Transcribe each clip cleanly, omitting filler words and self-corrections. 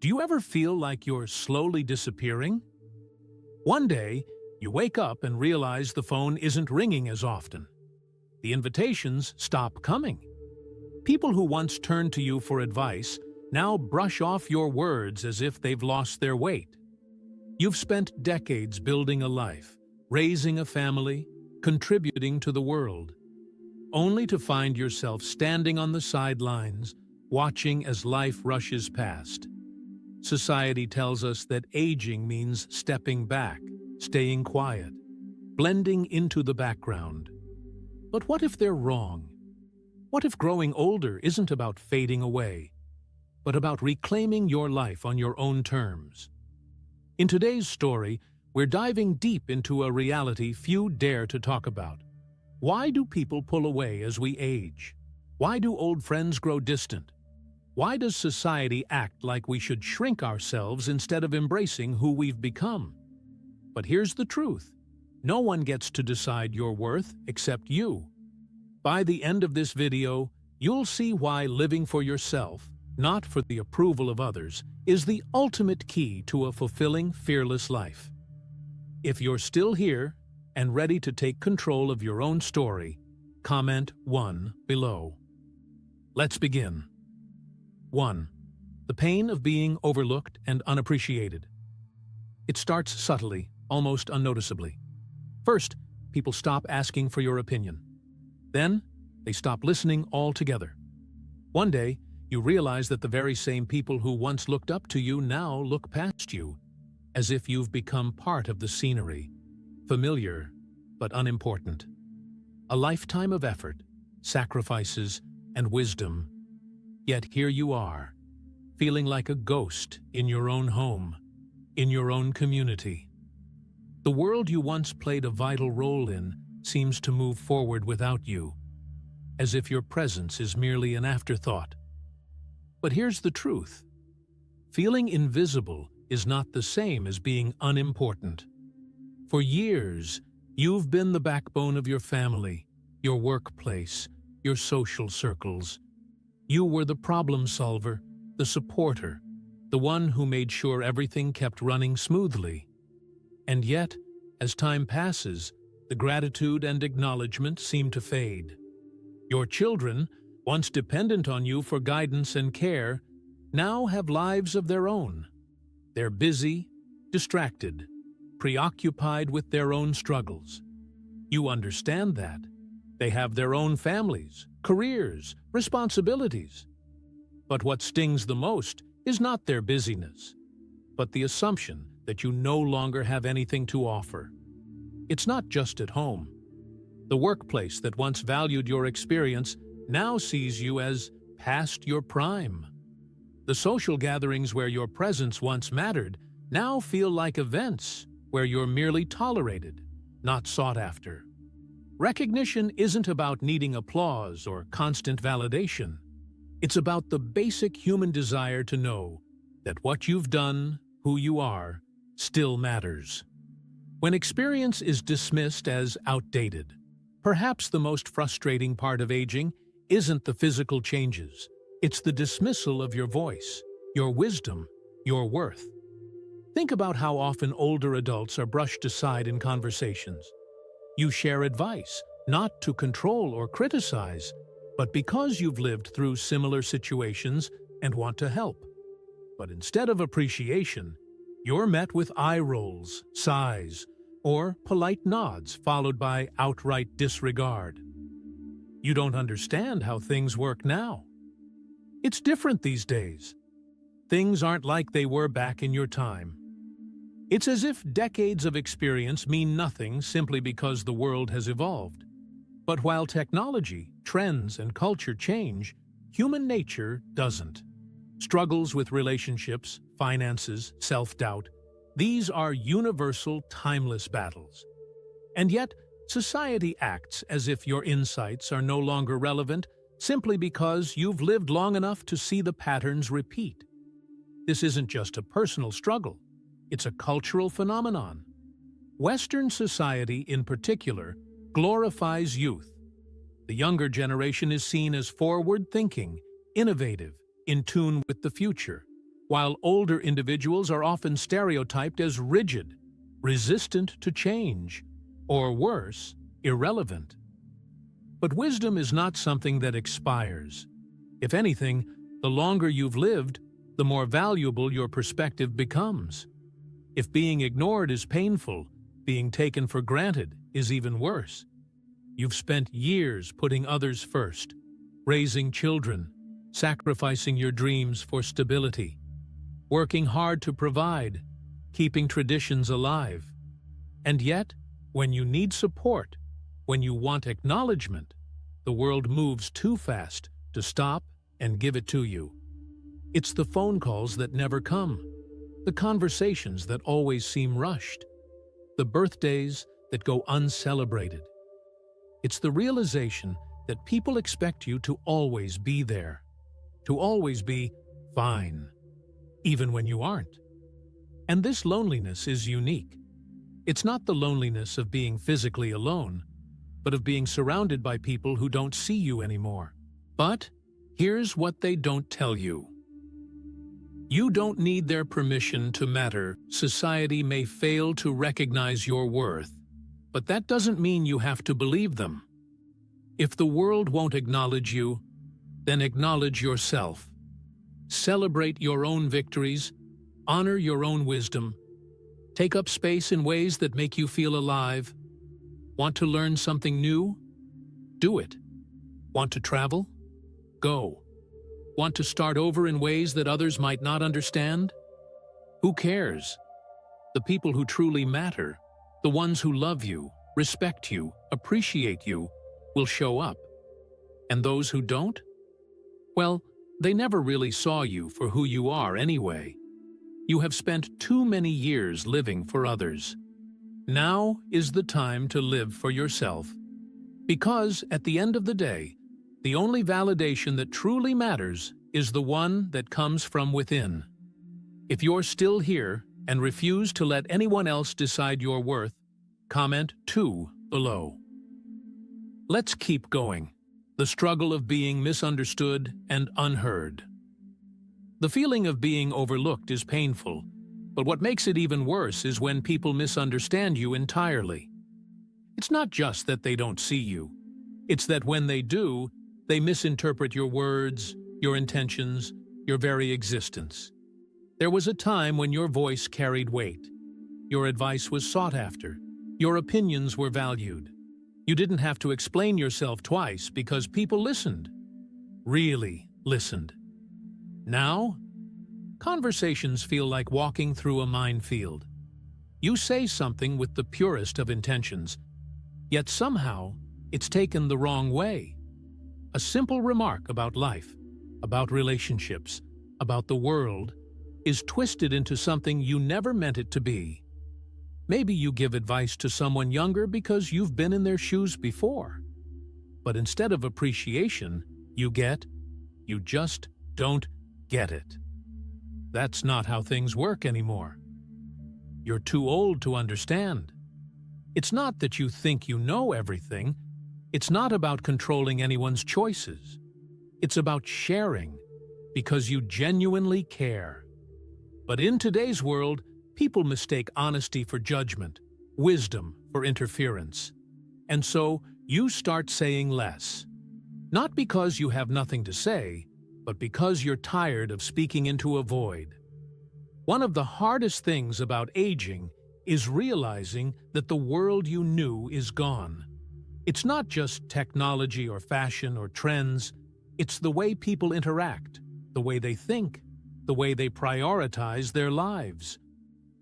Do you ever feel like you're slowly disappearing? One day, you wake up and realize the phone isn't ringing as often. The invitations stop coming. People who once turned to you for advice now brush off your words as if they've lost their weight. You've spent decades building a life, raising a family, contributing to the world, only to find yourself standing on the sidelines, watching as life rushes past. Society tells us that aging means stepping back, staying quiet, blending into the background. But what if they're wrong? What if growing older isn't about fading away, but about reclaiming your life on your own terms? In today's story, we're diving deep into a reality few dare to talk about. Why do people pull away as we age? Why do old friends grow distant? Why does society act like we should shrink ourselves instead of embracing who we've become? But here's the truth. No one gets to decide your worth except you. By the end of this video, you'll see why living for yourself, not for the approval of others, is the ultimate key to a fulfilling, fearless life. If you're still here and ready to take control of your own story, comment 1 below. Let's begin. 1. The pain of being overlooked and unappreciated. It starts subtly, almost unnoticeably. First, people stop asking for your opinion. Then, they stop listening altogether. One day, you realize that the very same people who once looked up to you now look past you, as if you've become part of the scenery, familiar but unimportant. A lifetime of effort, sacrifices, and wisdom. Yet here you are, feeling like a ghost in your own home, in your own community. The world you once played a vital role in seems to move forward without you, as if your presence is merely an afterthought. But here's the truth. Feeling invisible is not the same as being unimportant. For years, you've been the backbone of your family, your workplace, your social circles. You were the problem solver, the supporter, the one who made sure everything kept running smoothly. And yet, as time passes, the gratitude and acknowledgement seem to fade. Your children, once dependent on you for guidance and care, now have lives of their own. They're busy, distracted, preoccupied with their own struggles. You understand that. They have their own families, careers, responsibilities. But what stings the most is not their busyness, but the assumption that you no longer have anything to offer. It's not just at home. The workplace that once valued your experience now sees you as past your prime. The social gatherings where your presence once mattered now feel like events where you're merely tolerated, not sought after. Recognition isn't about needing applause or constant validation. It's about the basic human desire to know that what you've done, who you are, still matters. When experience is dismissed as outdated, perhaps the most frustrating part of aging isn't the physical changes. It's the dismissal of your voice, your wisdom, your worth. Think about how often older adults are brushed aside in conversations. You share advice, not to control or criticize, but because you've lived through similar situations and want to help. But instead of appreciation, you're met with eye rolls, sighs, or polite nods followed by outright disregard. You don't understand how things work now. It's different these days. Things aren't like they were back in your time. It's as if decades of experience mean nothing simply because the world has evolved. But while technology, trends, and culture change, human nature doesn't. Struggles with relationships, finances, self-doubt, these are universal, timeless battles. And yet, society acts as if your insights are no longer relevant simply because you've lived long enough to see the patterns repeat. This isn't just a personal struggle. It's a cultural phenomenon. Western society, in particular, glorifies youth. The younger generation is seen as forward-thinking, innovative, in tune with the future. while older individuals are often stereotyped as rigid, resistant to change, or worse, irrelevant. But wisdom is not something that expires. If anything, the longer you've lived, the more valuable your perspective becomes. If being ignored is painful, being taken for granted is even worse. You've spent years putting others first, raising children, sacrificing your dreams for stability, working hard to provide, keeping traditions alive. And yet, when you need support, when you want acknowledgement, the world moves too fast to stop and give it to you. It's the phone calls that never come, the conversations that always seem rushed, the birthdays that go uncelebrated. It's the realization that people expect you to always be there, to always be fine, even when you aren't. And this loneliness is unique. It's not the loneliness of being physically alone, but of being surrounded by people who don't see you anymore. But here's what they don't tell you. You don't need their permission to matter. Society may fail to recognize your worth, but that doesn't mean you have to believe them. If the world won't acknowledge you, then acknowledge yourself. Celebrate your own victories, honor your own wisdom, take up space in ways that make you feel alive. Want to learn something new? Do it. Want to travel? Go. Want to start over in ways that others might not understand? Who cares? The people who truly matter, the ones who love you, respect you, appreciate you, will show up. And those who don't? Well, they never really saw you for who you are anyway. You have spent too many years living for others. Now is the time to live for yourself. Because, at the end of the day, the only validation that truly matters is the one that comes from within. If you're still here and refuse to let anyone else decide your worth, comment 2 below. Let's keep going. The struggle of being misunderstood and unheard. The feeling of being overlooked is painful, but what makes it even worse is when people misunderstand you entirely. It's not just that they don't see you. It's that when they do, they misinterpret your words, your intentions, your very existence. There was a time when your voice carried weight. Your advice was sought after. Your opinions were valued. You didn't have to explain yourself twice because people listened. Really listened. Now, conversations feel like walking through a minefield. You say something with the purest of intentions, yet somehow it's taken the wrong way. A simple remark about life, about relationships, about the world, is twisted into something you never meant it to be. Maybe you give advice to someone younger because you've been in their shoes before. But instead of appreciation, you just don't get it. That's not how things work anymore. You're too old to understand. It's not that you think you know everything. It's not about controlling anyone's choices. It's about sharing, because you genuinely care. But in today's world, people mistake honesty for judgment, wisdom for interference. And so, you start saying less. Not because you have nothing to say, but because you're tired of speaking into a void. One of the hardest things about aging is realizing that the world you knew is gone. It's not just technology or fashion or trends. It's the way people interact, the way they think, the way they prioritize their lives.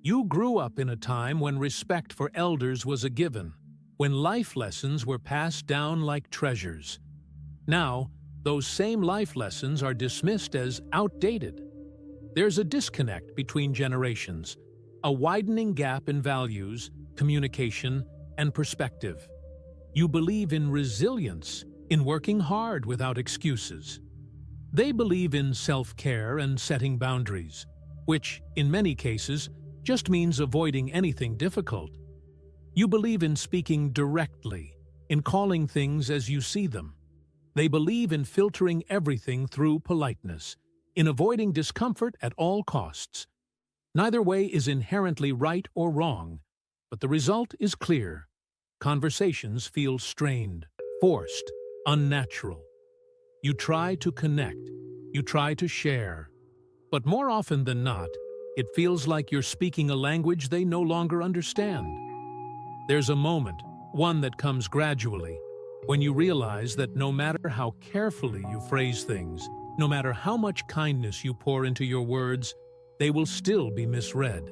You grew up in a time when respect for elders was a given, when life lessons were passed down like treasures. Now, those same life lessons are dismissed as outdated. There's a disconnect between generations, a widening gap in values, communication, and perspective. You believe in resilience, in working hard without excuses. They believe in self-care and setting boundaries, which, in many cases, just means avoiding anything difficult. You believe in speaking directly, in calling things as you see them. They believe in filtering everything through politeness, in avoiding discomfort at all costs. Neither way is inherently right or wrong, but the result is clear. Conversations feel strained, forced, unnatural. You try to connect, you try to share, but more often than not, it feels like you're speaking a language they no longer understand. There's a moment, one that comes gradually, when you realize that no matter how carefully you phrase things, no matter how much kindness you pour into your words, they will still be misread.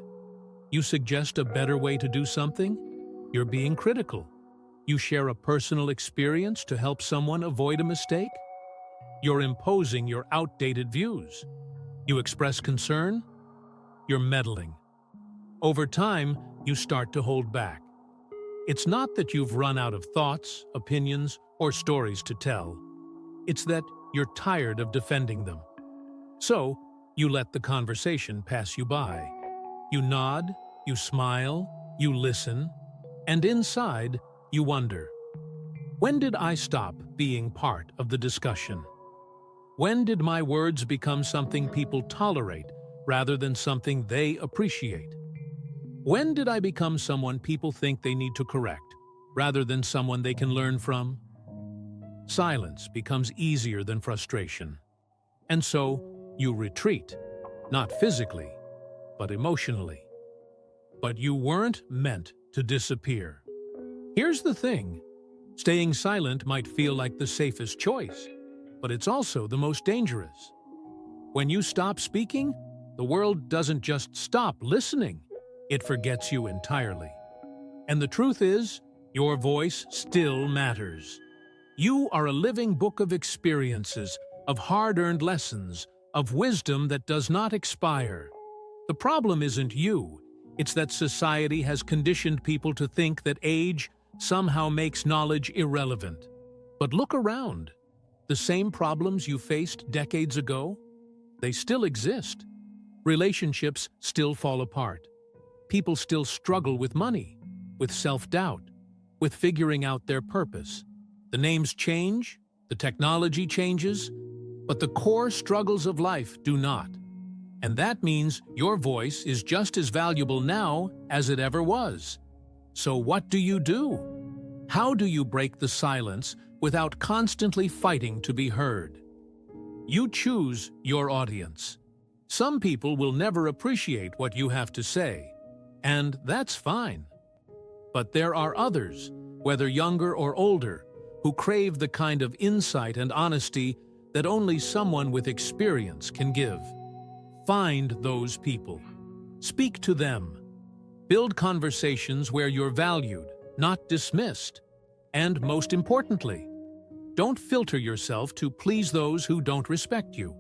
You suggest a better way to do something? You're being critical. You share a personal experience to help someone avoid a mistake? You're imposing your outdated views. You express concern? You're meddling. Over time, you start to hold back. It's not that you've run out of thoughts, opinions, or stories to tell. It's that you're tired of defending them. So, you let the conversation pass you by. You nod, you smile, you listen, and inside, you wonder, when did I stop being part of the discussion? When did my words become something people tolerate rather than something they appreciate? When did I become someone people think they need to correct rather than someone they can learn from? Silence becomes easier than frustration. And so, you retreat, not physically, but emotionally. But you weren't meant to disappear. Here's the thing. Staying silent might feel like the safest choice, but it's also the most dangerous. When you stop speaking, the world doesn't just stop listening, it forgets you entirely. And the truth is, your voice still matters. You are a living book of experiences, of hard-earned lessons, of wisdom that does not expire. The problem isn't you, it's that society has conditioned people to think that age somehow makes knowledge irrelevant. But look around. The same problems you faced decades ago, they still exist. Relationships still fall apart. People still struggle with money, with self-doubt, with figuring out their purpose. The names change, the technology changes, but the core struggles of life do not. And that means your voice is just as valuable now as it ever was. So what do? How do you break the silence without constantly fighting to be heard? You choose your audience. Some people will never appreciate what you have to say, and that's fine. But there are others, whether younger or older, who crave the kind of insight and honesty that only someone with experience can give. Find those people. Speak to them. Build conversations where you're valued, not dismissed. And most importantly, don't filter yourself to please those who don't respect you.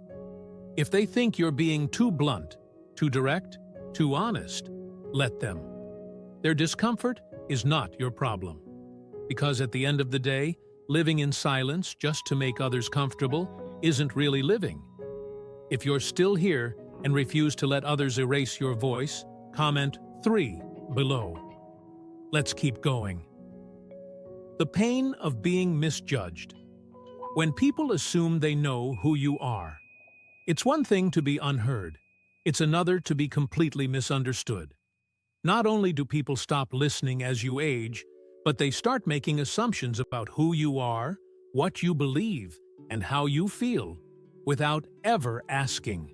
If they think you're being too blunt, too direct, too honest, let them. Their discomfort is not your problem. Because at the end of the day, living in silence just to make others comfortable isn't really living. If you're still here and refuse to let others erase your voice, comment 3 below. Let's keep going. The pain of being misjudged. When people assume they know who you are, it's one thing to be unheard. It's another to be completely misunderstood. Not only do people stop listening as you age, but they start making assumptions about who you are, what you believe, and how you feel, without ever asking.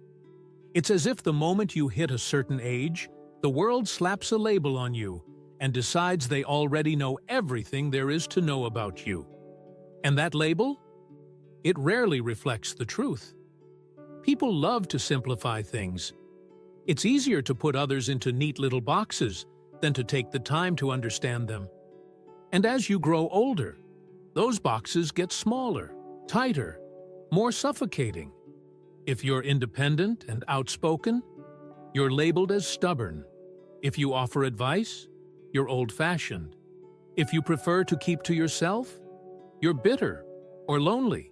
It's as if the moment you hit a certain age, the world slaps a label on you and decides they already know everything there is to know about you. And that label? It rarely reflects the truth. People love to simplify things. It's easier to put others into neat little boxes than to take the time to understand them. And as you grow older, those boxes get smaller, tighter, more suffocating. If you're independent and outspoken, you're labeled as stubborn. If you offer advice, you're old-fashioned. If you prefer to keep to yourself, you're bitter or lonely.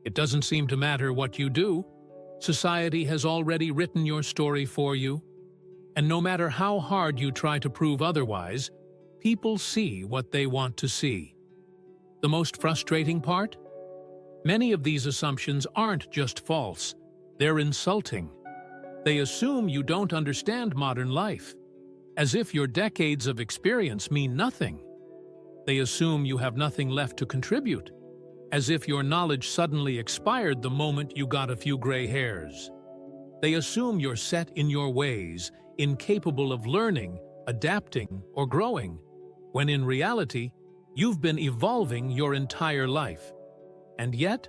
It doesn't seem to matter what you do. Society has already written your story for you. And no matter how hard you try to prove otherwise, people see what they want to see. The most frustrating part? Many of these assumptions aren't just false. They're insulting. They assume you don't understand modern life, as if your decades of experience mean nothing. They assume you have nothing left to contribute, as if your knowledge suddenly expired the moment you got a few gray hairs. They assume you're set in your ways, incapable of learning, adapting, or growing, when in reality, you've been evolving your entire life. And yet,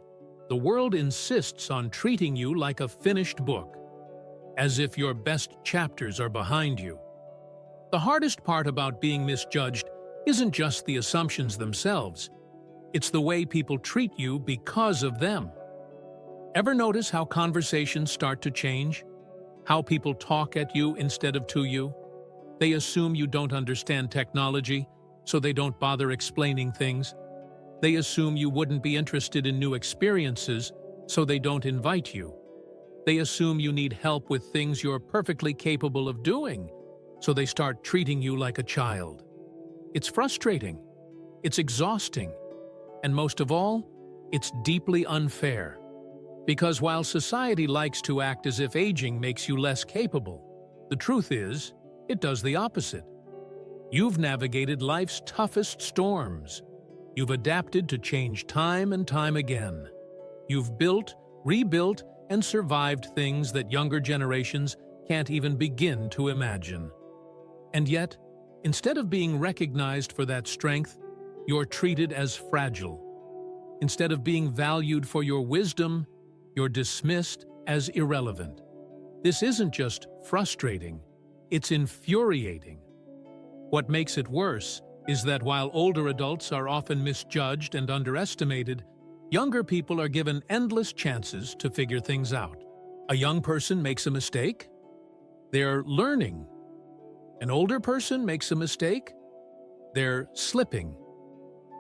the world insists on treating you like a finished book, as if your best chapters are behind you. The hardest part about being misjudged isn't just the assumptions themselves, it's the way people treat you because of them. Ever notice how conversations start to change? How people talk at you instead of to you? They assume you don't understand technology, so they don't bother explaining things. They assume you wouldn't be interested in new experiences, so they don't invite you. They assume you need help with things you're perfectly capable of doing, so they start treating you like a child. It's frustrating, it's exhausting, and most of all, it's deeply unfair. Because while society likes to act as if aging makes you less capable, the truth is, it does the opposite. You've navigated life's toughest storms. You've adapted to change time and time again. You've built, rebuilt, and survived things that younger generations can't even begin to imagine. And yet, instead of being recognized for that strength, you're treated as fragile. Instead of being valued for your wisdom, you're dismissed as irrelevant. This isn't just frustrating, it's infuriating. What makes it worse is that while older adults are often misjudged and underestimated, younger people are given endless chances to figure things out. A young person makes a mistake? They're learning. An older person makes a mistake? They're slipping.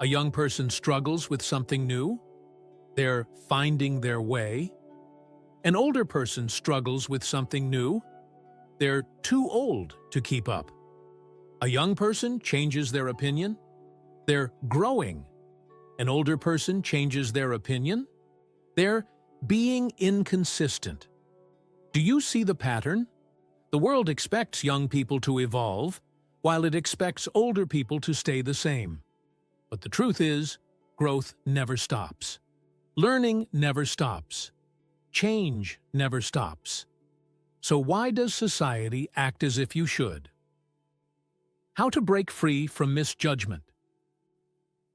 A young person struggles with something new? They're finding their way. An older person struggles with something new? They're too old to keep up. A young person changes their opinion? They're growing. An older person changes their opinion? They're being inconsistent. Do you see the pattern? The world expects young people to evolve, while it expects older people to stay the same. But the truth is, growth never stops. Learning never stops. Change never stops. So why does society act as if you should? How to break free from misjudgment.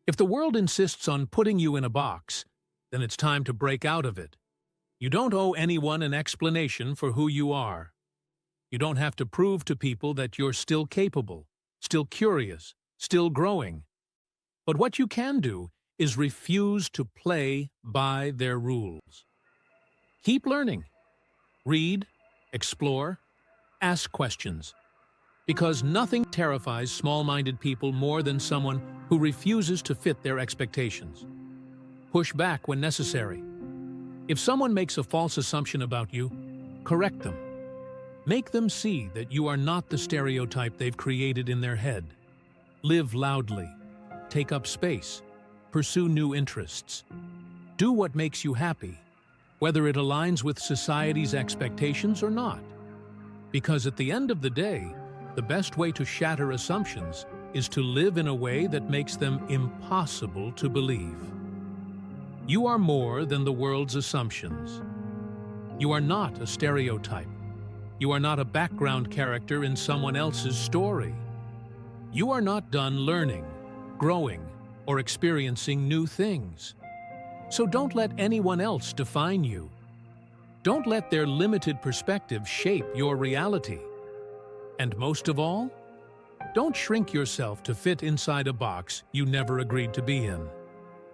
If the world insists on putting you in a box, then it's time to break out of it. You don't owe anyone an explanation for who you are. You don't have to prove to people that you're still capable, still curious, still growing. But what you can do is refuse to play by their rules. Keep learning. Read, explore, ask questions. Because nothing terrifies small-minded people more than someone who refuses to fit their expectations. Push back when necessary. If someone makes a false assumption about you, correct them. Make them see that you are not the stereotype they've created in their head. Live loudly. Take up space. Pursue new interests. Do what makes you happy, whether it aligns with society's expectations or not. Because at the end of the day, the best way to shatter assumptions is to live in a way that makes them impossible to believe. You are more than the world's assumptions. You are not a stereotype. You are not a background character in someone else's story. You are not done learning, growing, or experiencing new things. So don't let anyone else define you. Don't let their limited perspective shape your reality. And most of all, don't shrink yourself to fit inside a box you never agreed to be in.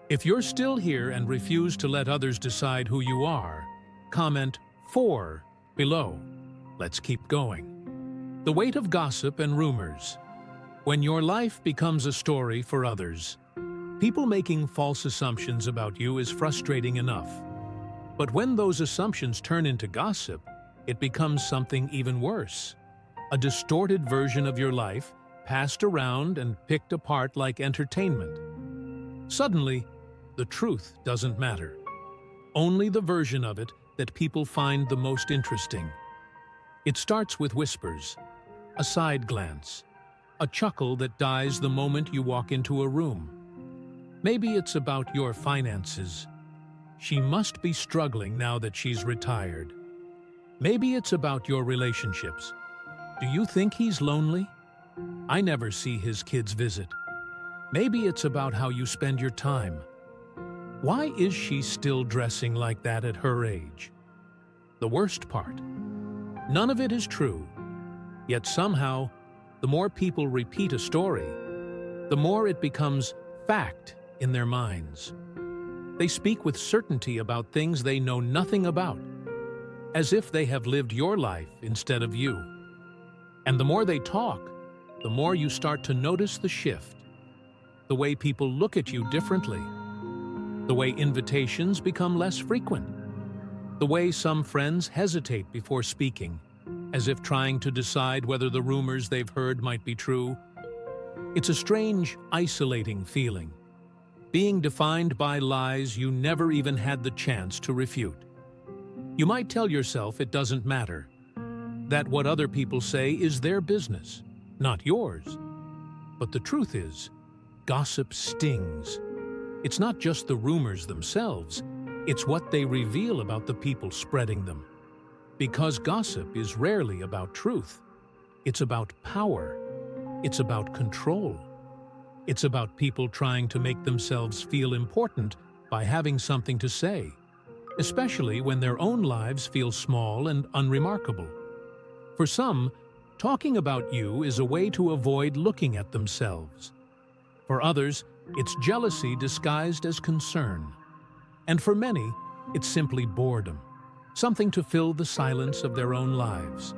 If you're still here and refuse to let others decide who you are, comment 4 below. Let's keep going. The weight of gossip and rumors. When your life becomes a story for others, people making false assumptions about you is frustrating enough. But when those assumptions turn into gossip, it becomes something even worse. A distorted version of your life, passed around and picked apart like entertainment. Suddenly, the truth doesn't matter. only the version of it that people find the most interesting. It starts with whispers, a side glance, a chuckle that dies the moment you walk into a room. Maybe it's about your finances. She must be struggling now that she's retired. Maybe it's about your relationships. Do you think he's lonely? I never see his kids visit. Maybe it's about how you spend your time. Why is she still dressing like that at her age? The worst part, none of it is true. Yet somehow, the more people repeat a story, the more it becomes fact in their minds. They speak with certainty about things they know nothing about, as if they have lived your life instead of you. And the more they talk, the more you start to notice the shift, the way people look at you differently, the way invitations become less frequent, the way some friends hesitate before speaking, as if trying to decide whether the rumors they've heard might be true. It's a strange, isolating feeling, being defined by lies you never even had the chance to refute. You might tell yourself it doesn't matter, that what other people say is their business, not yours. But the truth is, gossip stings. It's not just the rumors themselves, it's what they reveal about the people spreading them. Because gossip is rarely about truth. It's about power. It's about control. It's about people trying to make themselves feel important by having something to say, especially when their own lives feel small and unremarkable. For some, talking about you is a way to avoid looking at themselves. For others, it's jealousy disguised as concern. And for many, it's simply boredom, something to fill the silence of their own lives.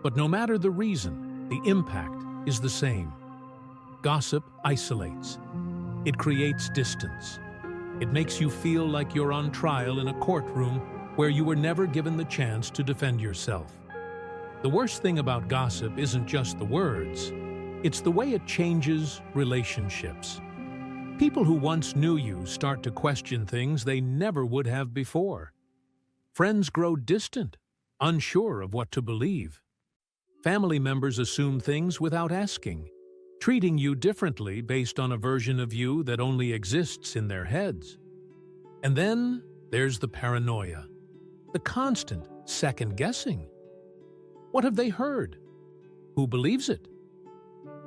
But no matter the reason, the impact is the same. Gossip isolates. It creates distance. It makes you feel like you're on trial in a courtroom where you were never given the chance to defend yourself. The worst thing about gossip isn't just the words, it's the way it changes relationships. People who once knew you start to question things they never would have before. Friends grow distant, unsure of what to believe. Family members assume things without asking, treating you differently based on a version of you that only exists in their heads. And then there's the paranoia, the constant second-guessing. What have they heard? Who believes it?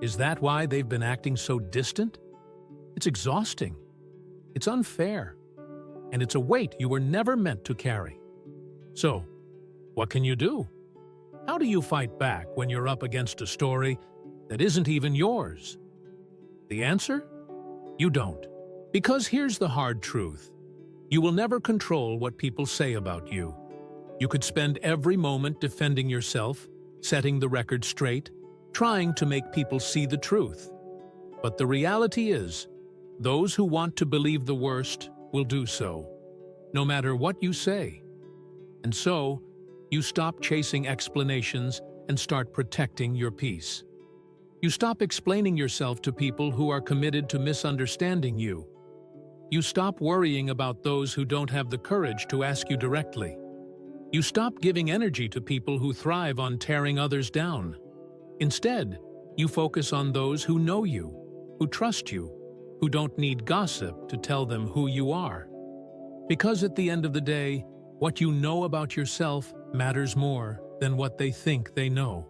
Is that why they've been acting so distant? It's exhausting. It's unfair. And it's a weight you were never meant to carry. So, what can you do? How do you fight back when you're up against a story that isn't even yours? The answer? You don't. Because here's the hard truth. You will never control what people say about you. You could spend every moment defending yourself, setting the record straight, trying to make people see the truth. But the reality is, those who want to believe the worst will do so, no matter what you say. And so, you stop chasing explanations and start protecting your peace. You stop explaining yourself to people who are committed to misunderstanding you. You stop worrying about those who don't have the courage to ask you directly. You stop giving energy to people who thrive on tearing others down. Instead, you focus on those who know you, who trust you, who don't need gossip to tell them who you are. Because at the end of the day, what you know about yourself matters more than what they think they know.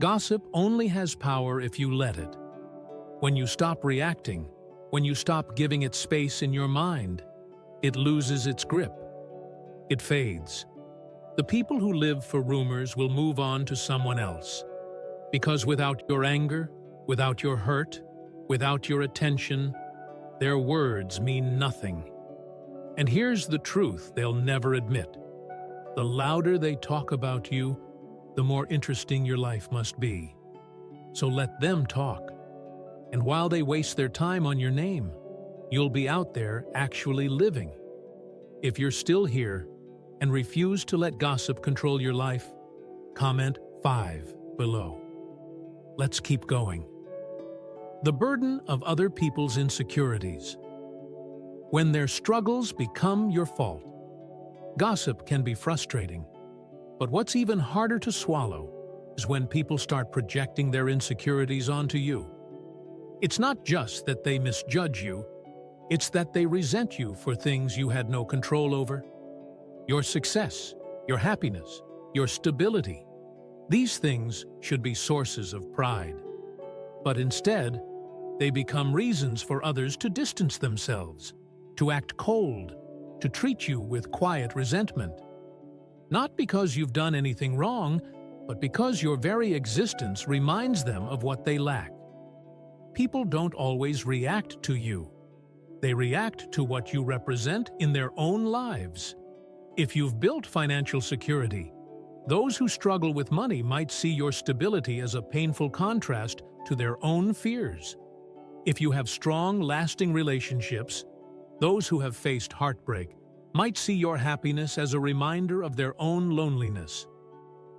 Gossip only has power if you let it. When you stop reacting, when you stop giving it space in your mind, it loses its grip. It fades. The people who live for rumors will move on to someone else. Because without your anger, without your hurt, without your attention, their words mean nothing. And here's the truth they'll never admit. The louder they talk about you, the more interesting your life must be. So let them talk. And while they waste their time on your name, you'll be out there actually living. If you're still here and refuse to let gossip control your life, comment 5 below. Let's keep going. The burden of other people's insecurities. When their struggles become your fault, Gossip can be frustrating, but what's even harder to swallow is when people start projecting their insecurities onto you. It's not just that they misjudge you, it's that they resent you for things you had no control over. Your success, your happiness, your stability. These things should be sources of pride. But instead, they become reasons for others to distance themselves, to act cold, to treat you with quiet resentment. Not because you've done anything wrong, but because your very existence reminds them of what they lack. People don't always react to you. They react to what you represent in their own lives. If you've built financial security, those who struggle with money might see your stability as a painful contrast to their own fears. If you have strong, lasting relationships, those who have faced heartbreak might see your happiness as a reminder of their own loneliness.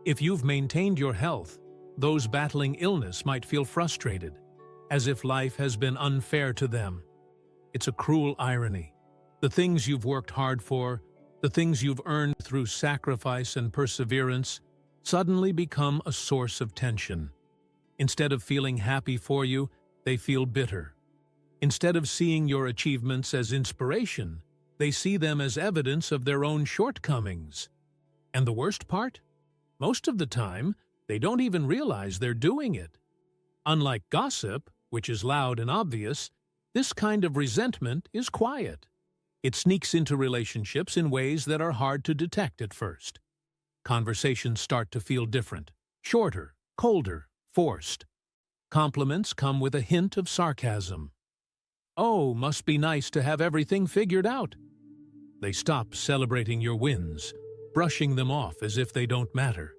If you've maintained your health, those battling illness might feel frustrated, as if life has been unfair to them. It's a cruel irony. The things you've worked hard for, the things you've earned through sacrifice and perseverance, suddenly become a source of tension. Instead of feeling happy for you, they feel bitter. Instead of seeing your achievements as inspiration, they see them as evidence of their own shortcomings. And the worst part? Most of the time, they don't even realize they're doing it. Unlike gossip, which is loud and obvious, this kind of resentment is quiet. It sneaks into relationships in ways that are hard to detect at first. Conversations start to feel different, shorter, colder, forced. Compliments come with a hint of sarcasm. "Oh, must be nice to have everything figured out." They stop celebrating your wins, brushing them off as if they don't matter.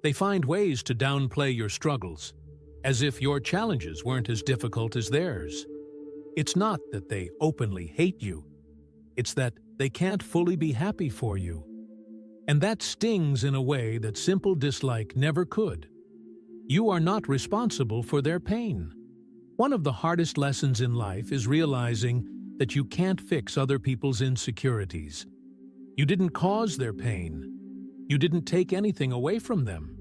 They find ways to downplay your struggles, as if your challenges weren't as difficult as theirs. It's not that they openly hate you. It's that they can't fully be happy for you. And that stings in a way that simple dislike never could. You are not responsible for their pain. One of the hardest lessons in life is realizing that you can't fix other people's insecurities. You didn't cause their pain. You didn't take anything away from them.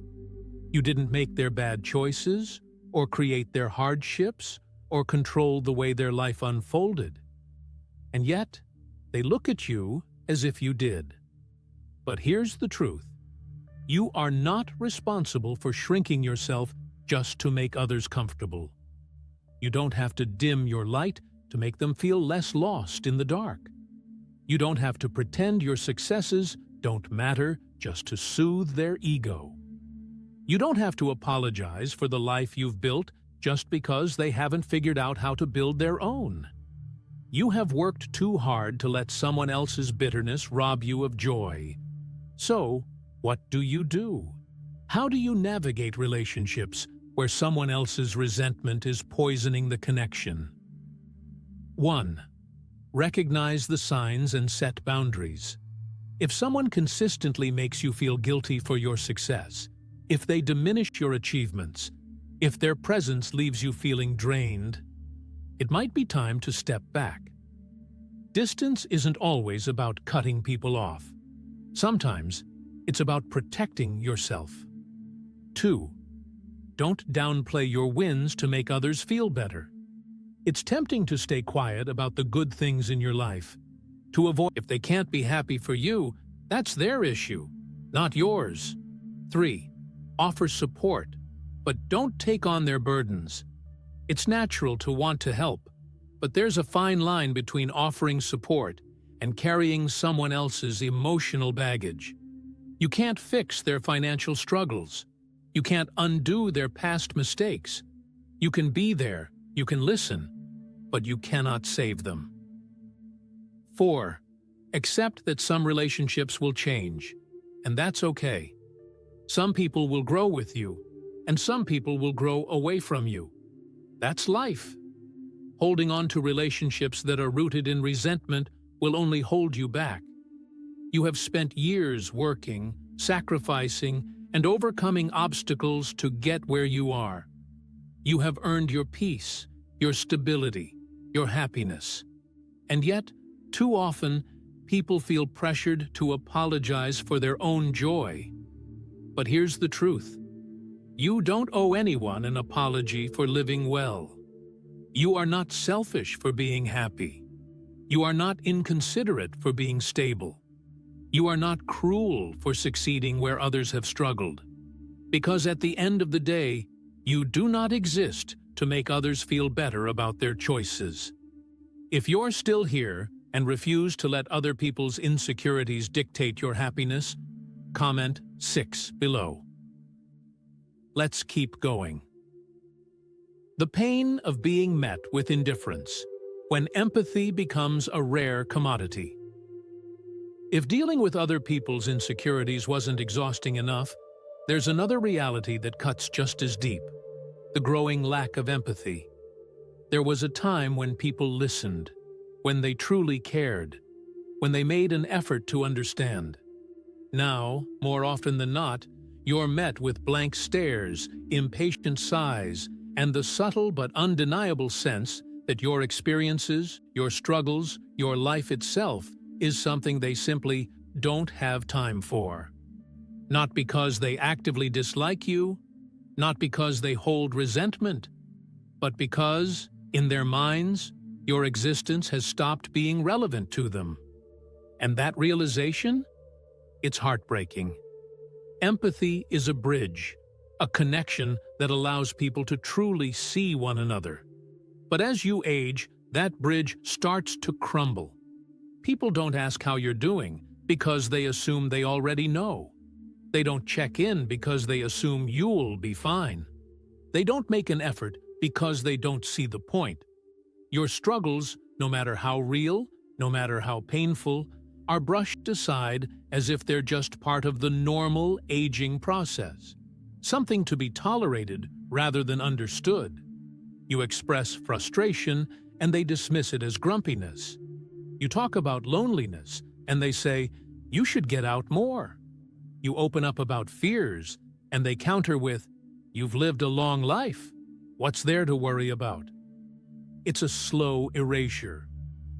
You didn't make their bad choices, or create their hardships, or control the way their life unfolded. And yet, they look at you as if you did. But here's the truth. You are not responsible for shrinking yourself just to make others comfortable. You don't have to dim your light to make them feel less lost in the dark. You don't have to pretend your successes don't matter just to soothe their ego. You don't have to apologize for the life you've built just because they haven't figured out how to build their own. You have worked too hard to let someone else's bitterness rob you of joy. So, what do? How do you navigate relationships where someone else's resentment is poisoning the connection? 1. Recognize the signs and set boundaries. If someone consistently makes you feel guilty for your success, if they diminish your achievements, if their presence leaves you feeling drained, it might be time to step back. Distance isn't always about cutting people off. Sometimes, it's about protecting yourself. 2. Don't downplay your wins to make others feel better. It's tempting to stay quiet about the good things in your life. To avoid, if they can't be happy for you, that's their issue, not yours. 3. Offer support, but don't take on their burdens. It's natural to want to help, but there's a fine line between offering support and carrying someone else's emotional baggage. You can't fix their financial struggles. You can't undo their past mistakes. You can be there, you can listen, but you cannot save them. 4. Accept that some relationships will change, and that's okay. Some people will grow with you, and some people will grow away from you. That's life. Holding on to relationships that are rooted in resentment will only hold you back. You have spent years working, sacrificing, and overcoming obstacles to get where you are. You have earned your peace, your stability, your happiness. And yet, too often, people feel pressured to apologize for their own joy. But here's the truth. You don't owe anyone an apology for living well. You are not selfish for being happy. You are not inconsiderate for being stable. You are not cruel for succeeding where others have struggled. Because at the end of the day, you do not exist to make others feel better about their choices. If you're still here and refuse to let other people's insecurities dictate your happiness, comment 6 below. Let's keep going. The pain of being met with indifference, when empathy becomes a rare commodity. If dealing with other people's insecurities wasn't exhausting enough, there's another reality that cuts just as deep: the growing lack of empathy. There was a time when people listened, when they truly cared, when they made an effort to understand. Now, more often than not, you're met with blank stares, impatient sighs, and the subtle but undeniable sense that your experiences, your struggles, your life itself is something they simply don't have time for. Not because they actively dislike you, not because they hold resentment, but because, in their minds, your existence has stopped being relevant to them. And that realization? It's heartbreaking. Empathy is a bridge, a connection that allows people to truly see one another. But as you age, that bridge starts to crumble. People don't ask how you're doing because they assume they already know. They don't check in because they assume you'll be fine. They don't make an effort because they don't see the point. Your struggles, no matter how real, no matter how painful, are brushed aside as if they're just part of the normal aging process, something to be tolerated rather than understood. You express frustration, and they dismiss it as grumpiness. You talk about loneliness, and they say, "You should get out more." You open up about fears, and they counter with, "You've lived a long life. What's there to worry about?" It's a slow erasure,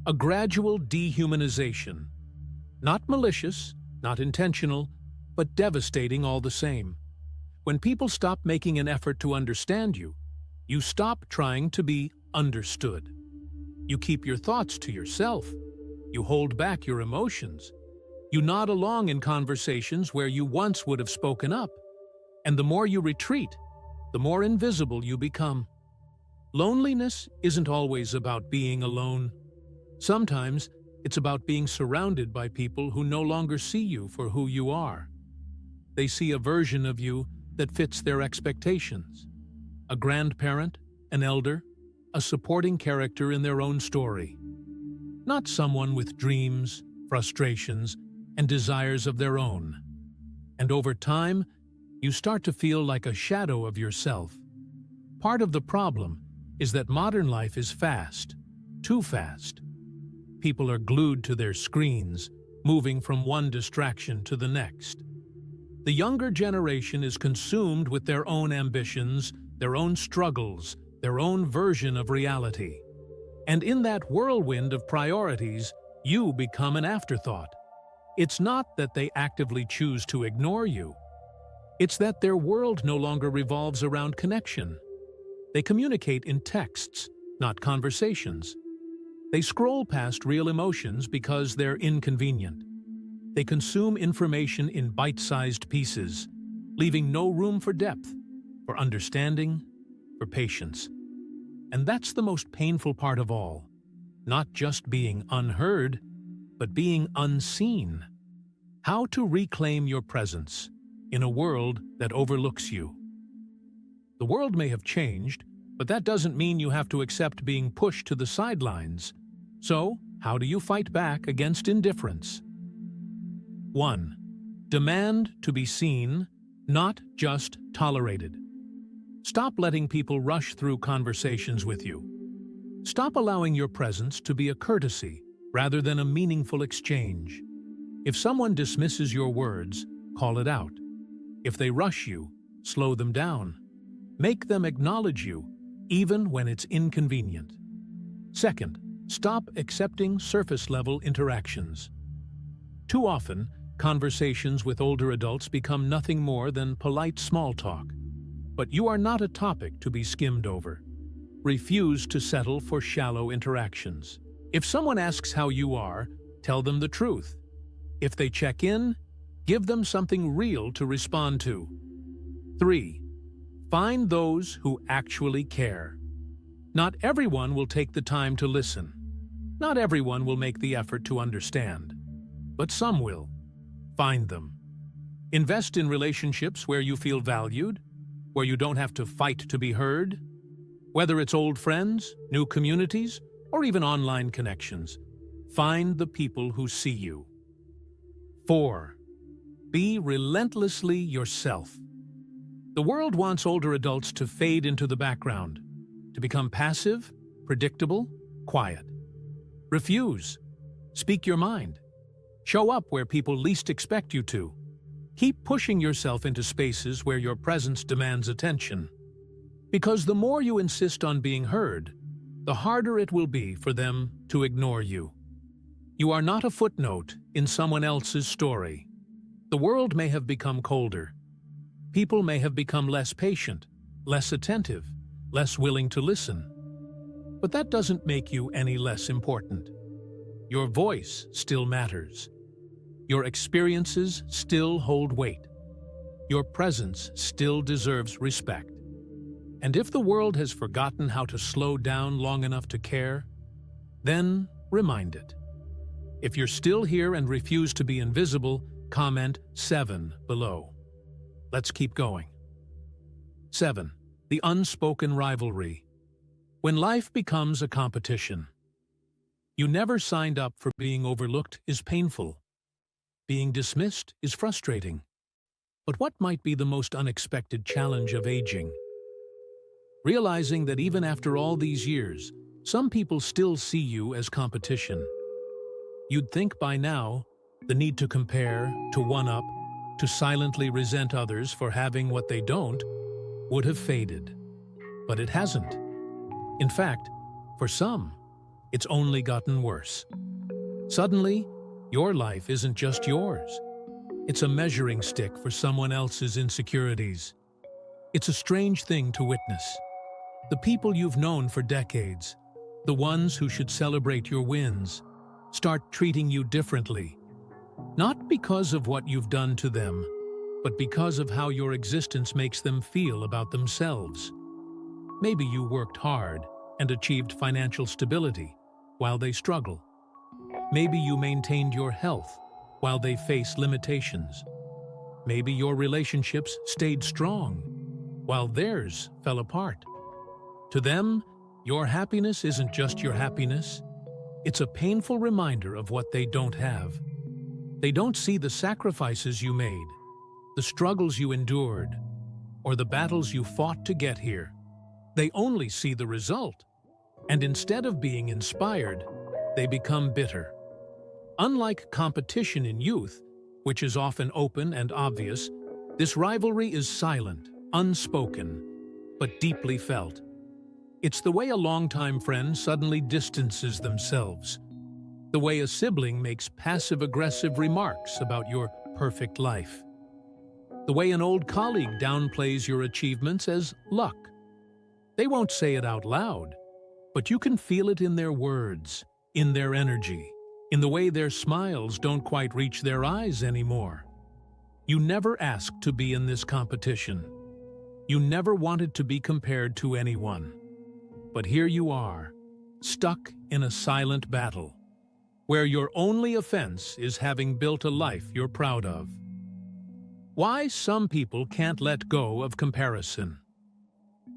a gradual dehumanization. Not malicious, not intentional, but devastating all the same. When people stop making an effort to understand you, you stop trying to be understood. You keep your thoughts to yourself. You hold back your emotions. You nod along in conversations where you once would have spoken up. And the more you retreat, the more invisible you become. Loneliness isn't always about being alone. Sometimes it's about being surrounded by people who no longer see you for who you are. They see a version of you that fits their expectations. A grandparent, an elder, a supporting character in their own story. Not someone with dreams, frustrations, and desires of their own. And over time, you start to feel like a shadow of yourself. Part of the problem is that modern life is fast, too fast. People are glued to their screens, moving from one distraction to the next. The younger generation is consumed with their own ambitions, their own struggles, their own version of reality. And in that whirlwind of priorities, you become an afterthought. It's not that they actively choose to ignore you. It's that their world no longer revolves around connection. They communicate in texts, not conversations. They scroll past real emotions because they're inconvenient. They consume information in bite-sized pieces, leaving no room for depth, for understanding, for patience. And that's the most painful part of all. Not just being unheard, but being unseen. How to reclaim your presence in a world that overlooks you. The world may have changed, but that doesn't mean you have to accept being pushed to the sidelines. So, how do you fight back against indifference? 1. Demand to be seen, not just tolerated. Stop letting people rush through conversations with you. Stop allowing your presence to be a courtesy rather than a meaningful exchange. If someone dismisses your words, call it out. If they rush you, slow them down. Make them acknowledge you, even when it's inconvenient. 2. Stop accepting surface-level interactions. Too often, conversations with older adults become nothing more than polite small talk. But you are not a topic to be skimmed over. Refuse to settle for shallow interactions. If someone asks how you are, tell them the truth. If they check in, give them something real to respond to. 3. Find those who actually care. Not everyone will take the time to listen. Not everyone will make the effort to understand. But some will. Find them. Invest in relationships where you feel valued, where you don't have to fight to be heard. Whether it's old friends, new communities, or even online connections, find the people who see you. 4. Be relentlessly yourself. The world wants older adults to fade into the background, to become passive, predictable, quiet. Refuse. Speak your mind. Show up where people least expect you to. Keep pushing yourself into spaces where your presence demands attention. Because the more you insist on being heard, the harder it will be for them to ignore you. You are not a footnote in someone else's story. The world may have become colder. People may have become less patient, less attentive, less willing to listen. But that doesn't make you any less important. Your voice still matters. Your experiences still hold weight. Your presence still deserves respect. And if the world has forgotten how to slow down long enough to care, then remind it. If you're still here and refuse to be invisible, comment 7 below. Let's keep going. 7. The unspoken rivalry. When life becomes a competition, you never signed up for being overlooked is painful. Being dismissed is frustrating. But what might be the most unexpected challenge of aging? Realizing that even after all these years, some people still see you as competition. You'd think by now, the need to compare, to one-up, to silently resent others for having what they don't, would have faded. But it hasn't. In fact, for some, it's only gotten worse. Suddenly, your life isn't just yours. It's a measuring stick for someone else's insecurities. It's a strange thing to witness. The people you've known for decades, the ones who should celebrate your wins, start treating you differently. Not because of what you've done to them, but because of how your existence makes them feel about themselves. Maybe you worked hard and achieved financial stability while they struggle. Maybe you maintained your health while they face limitations. Maybe your relationships stayed strong while theirs fell apart. To them, your happiness isn't just your happiness. It's a painful reminder of what they don't have. They don't see the sacrifices you made, the struggles you endured, or the battles you fought to get here. They only see the result. And instead of being inspired, they become bitter. Unlike competition in youth, which is often open and obvious, this rivalry is silent, unspoken, but deeply felt. It's the way a longtime friend suddenly distances themselves, the way a sibling makes passive-aggressive remarks about your perfect life, the way an old colleague downplays your achievements as luck. They won't say it out loud, but you can feel it in their words, in their energy, in the way their smiles don't quite reach their eyes anymore. You never asked to be in this competition. You never wanted to be compared to anyone. But here you are, stuck in a silent battle, where your only offense is having built a life you're proud of. Why some people can't let go of comparison.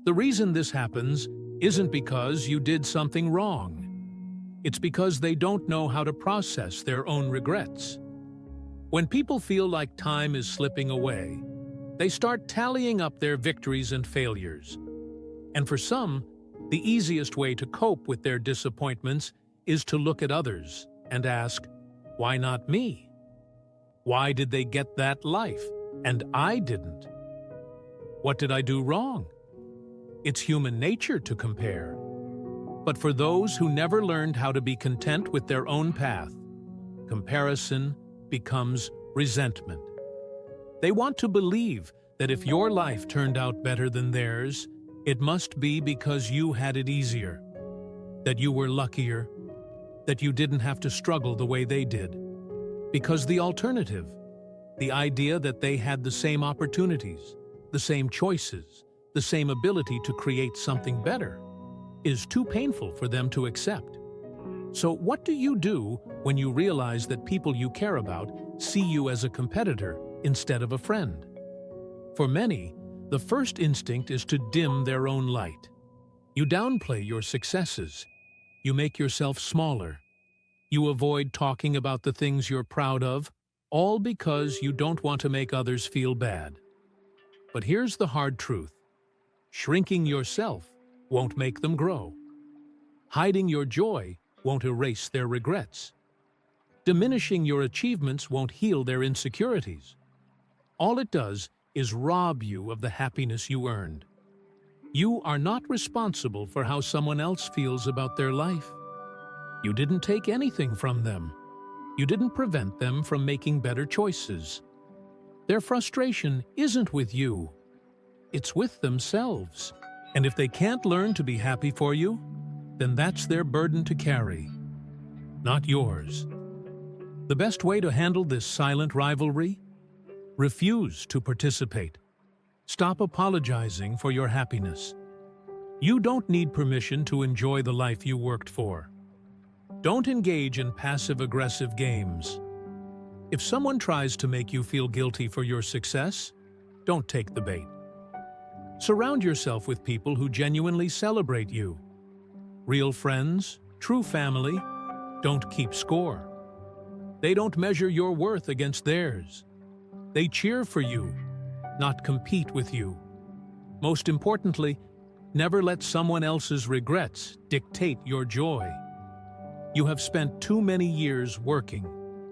The reason this happens isn't because you did something wrong. It's because they don't know how to process their own regrets. When people feel like time is slipping away, they start tallying up their victories and failures. And for some, the easiest way to cope with their disappointments is to look at others and ask, why not me? Why did they get that life and I didn't? What did I do wrong? It's human nature to compare. But for those who never learned how to be content with their own path, comparison becomes resentment. They want to believe that if your life turned out better than theirs, it must be because you had it easier, that you were luckier, that you didn't have to struggle the way they did. Because the alternative, the idea that they had the same opportunities, the same choices, the same ability to create something better, is too painful for them to accept. So what do you do when you realize that people you care about see you as a competitor instead of a friend? For many, the first instinct is to dim their own light. You downplay your successes. You make yourself smaller. You avoid talking about the things you're proud of, all because you don't want to make others feel bad. But here's the hard truth. Shrinking yourself won't make them grow. Hiding your joy won't erase their regrets. Diminishing your achievements won't heal their insecurities. All it does is rob you of the happiness you earned. You are not responsible for how someone else feels about their life. You didn't take anything from them. You didn't prevent them from making better choices. Their frustration isn't with you. It's with themselves. And if they can't learn to be happy for you, then that's their burden to carry, not yours. The best way to handle this silent rivalry? Refuse to participate. Stop apologizing for your happiness. You don't need permission to enjoy the life you worked for. Don't engage in passive-aggressive games. If someone tries to make you feel guilty for your success, don't take the bait. Surround yourself with people who genuinely celebrate you. Real friends, true family, don't keep score. They don't measure your worth against theirs. They cheer for you, not compete with you. Most importantly, never let someone else's regrets dictate your joy. You have spent too many years working,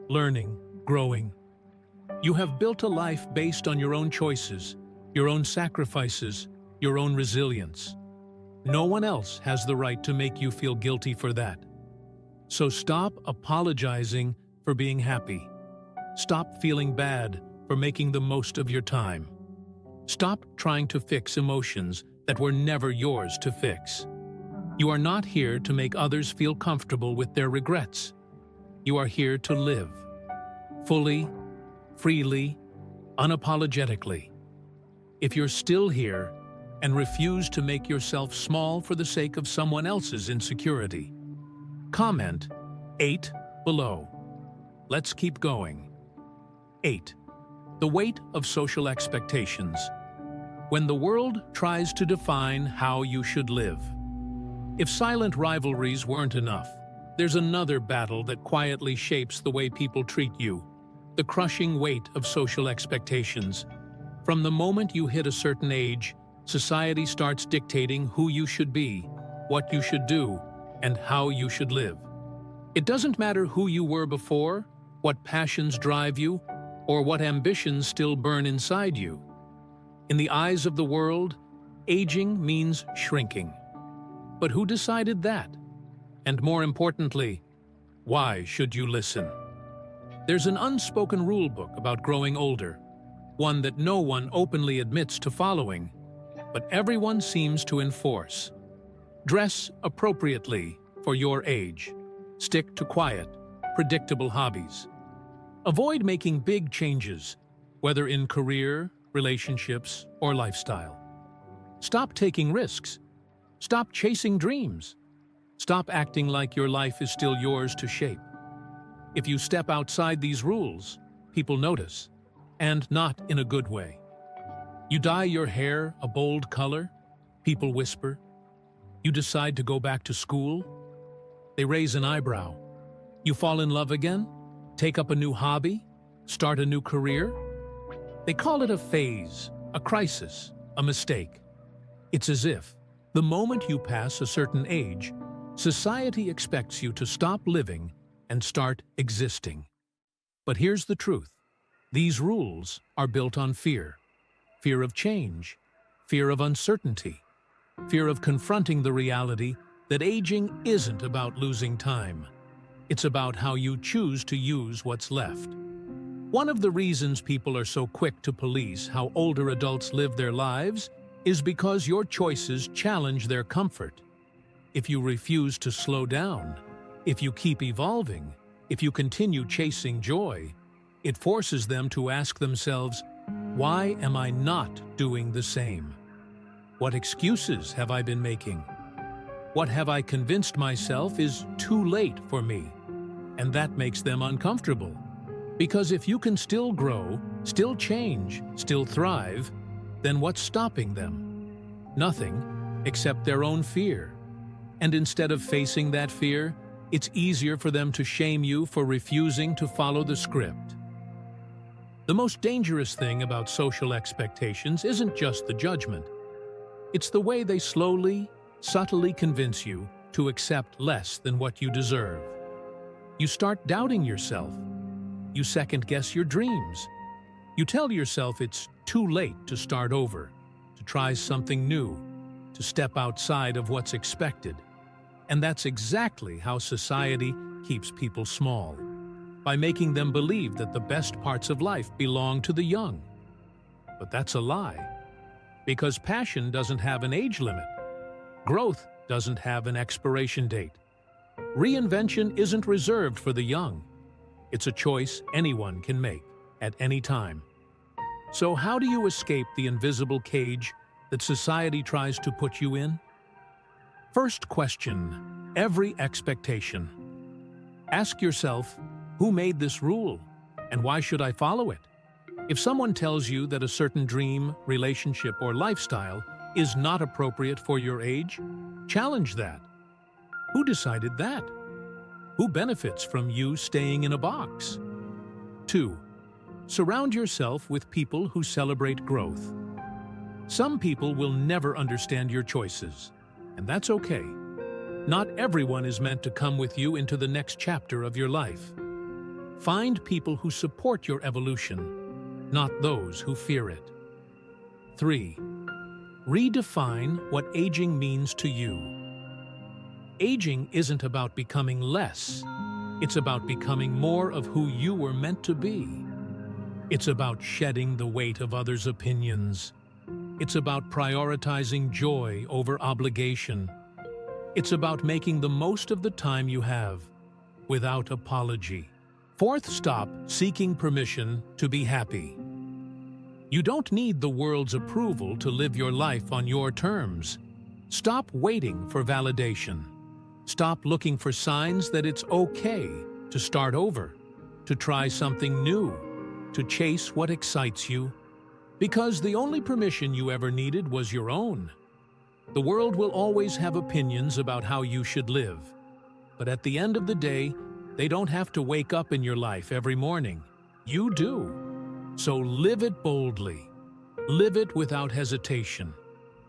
learning, growing. You have built a life based on your own choices, your own sacrifices, your own resilience. No one else has the right to make you feel guilty for that. So stop apologizing for being happy. Stop feeling bad for making the most of your time. Stop trying to fix emotions that were never yours to fix. You are not here to make others feel comfortable with their regrets. You are here to live. Fully, freely, unapologetically. If you're still here and refuse to make yourself small for the sake of someone else's insecurity, comment 8 below. Let's keep going. 8. The weight of social expectations. When the world tries to define how you should live. If silent rivalries weren't enough, there's another battle that quietly shapes the way people treat you. The crushing weight of social expectations. From the moment you hit a certain age, society starts dictating who you should be, what you should do, and how you should live. It doesn't matter who you were before, what passions drive you, or what ambitions still burn inside you. In the eyes of the world, aging means shrinking. But who decided that? And more importantly, why should you listen? There's an unspoken rule book about growing older, one that no one openly admits to following, but everyone seems to enforce. Dress appropriately for your age. Stick to quiet, predictable hobbies. Avoid making big changes, whether in career, relationships, or lifestyle. Stop taking risks. Stop chasing dreams. Stop acting like your life is still yours to shape. If you step outside these rules, people notice, and not in a good way. You dye your hair a bold color, people whisper. You decide to go back to school, they raise an eyebrow. You fall in love again, take up a new hobby, start a new career. They call it a phase, a crisis, a mistake. It's as if, the moment you pass a certain age, society expects you to stop living and start existing. But here's the truth. These rules are built on fear. Fear of change, fear of uncertainty, fear of confronting the reality that aging isn't about losing time. It's about how you choose to use what's left. One of the reasons people are so quick to police how older adults live their lives is because your choices challenge their comfort. If you refuse to slow down, if you keep evolving, if you continue chasing joy, it forces them to ask themselves, why am I not doing the same? What excuses have I been making? What have I convinced myself is too late for me? And that makes them uncomfortable. Because if you can still grow, still change, still thrive, then what's stopping them? Nothing, except their own fear. And instead of facing that fear, it's easier for them to shame you for refusing to follow the script. The most dangerous thing about social expectations isn't just the judgment. It's the way they slowly, subtly convince you to accept less than what you deserve. You start doubting yourself. You second-guess your dreams. You tell yourself it's too late to start over, to try something new, to step outside of what's expected. And that's exactly how society keeps people small, by making them believe that the best parts of life belong to the young. But that's a lie, because passion doesn't have an age limit. Growth doesn't have an expiration date. Reinvention isn't reserved for the young. It's a choice anyone can make at any time. So how do you escape the invisible cage that society tries to put you in? First question every expectation. Ask yourself, who made this rule, and why should I follow it? If someone tells you that a certain dream, relationship, or lifestyle is not appropriate for your age, challenge that. Who decided that? Who benefits from you staying in a box? 2. Surround yourself with people who celebrate growth. Some people will never understand your choices, and that's okay. Not everyone is meant to come with you into the next chapter of your life. Find people who support your evolution, not those who fear it. 3. Redefine what aging means to you. Aging isn't about becoming less. It's about becoming more of who you were meant to be. It's about shedding the weight of others' opinions. It's about prioritizing joy over obligation. It's about making the most of the time you have, without apology. 4th, stop seeking permission to be happy. You don't need the world's approval to live your life on your terms. Stop waiting for validation. Stop looking for signs that it's okay to start over, to try something new, to chase what excites you, because the only permission you ever needed was your own. The world will always have opinions about how you should live, but at the end of the day, they don't have to wake up in your life every morning. You do. So live it boldly. Live it without hesitation.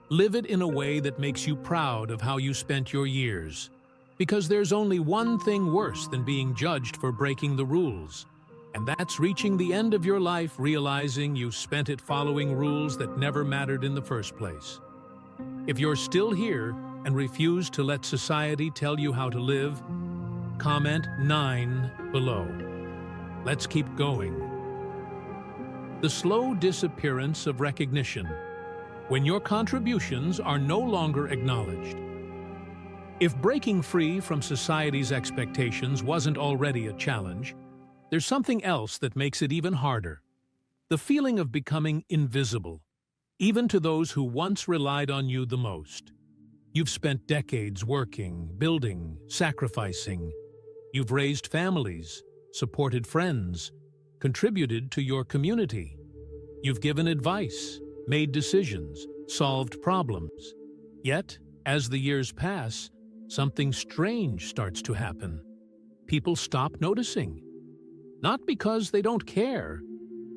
Live it in a way that makes you proud of how you spent your years. Because there's only one thing worse than being judged for breaking the rules, and that's reaching the end of your life realizing you spent it following rules that never mattered in the first place. If you're still here and refuse to let society tell you how to live, comment 9 below. Let's keep going. The slow disappearance of recognition, when your contributions are no longer acknowledged. If breaking free from society's expectations wasn't already a challenge, there's something else that makes it even harder. The feeling of becoming invisible, even to those who once relied on you the most. You've spent decades working, building, sacrificing. You've raised families, supported friends, contributed to your community. You've given advice, made decisions, solved problems. Yet, as the years pass, something strange starts to happen. People stop noticing. Not because they don't care,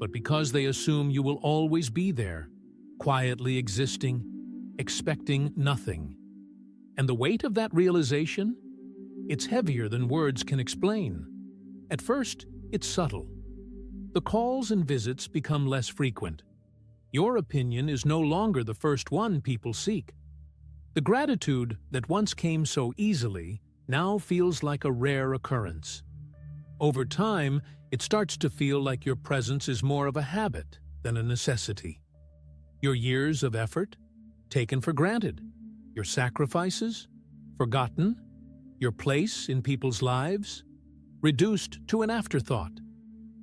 but because they assume you will always be there, quietly existing, expecting nothing. And the weight of that realization? It's heavier than words can explain. At first, it's subtle. The calls and visits become less frequent. Your opinion is no longer the first one people seek. The gratitude that once came so easily now feels like a rare occurrence. Over time, it starts to feel like your presence is more of a habit than a necessity. Your years of effort, taken for granted. Your sacrifices, forgotten. Your place in people's lives, reduced to an afterthought.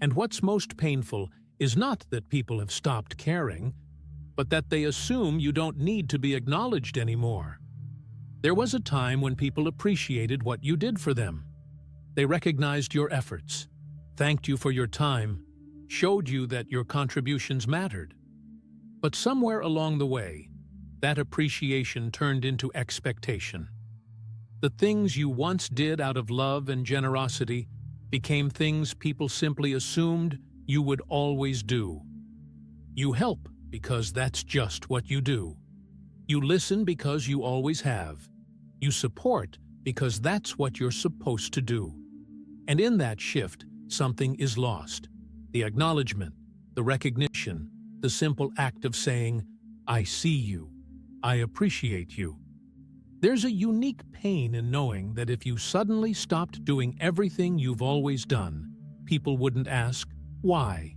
And what's most painful is not that people have stopped caring, but that they assume you don't need to be acknowledged anymore. There was a time when people appreciated what you did for them. They recognized your efforts, thanked you for your time, showed you that your contributions mattered. But somewhere along the way, that appreciation turned into expectation. The things you once did out of love and generosity became things people simply assumed you would always do. You help because that's just what you do. You listen because you always have. You support because that's what you're supposed to do. And in that shift, something is lost. The acknowledgement, the recognition, the simple act of saying, "I see you. I appreciate you." There's a unique pain in knowing that if you suddenly stopped doing everything you've always done, people wouldn't ask, why?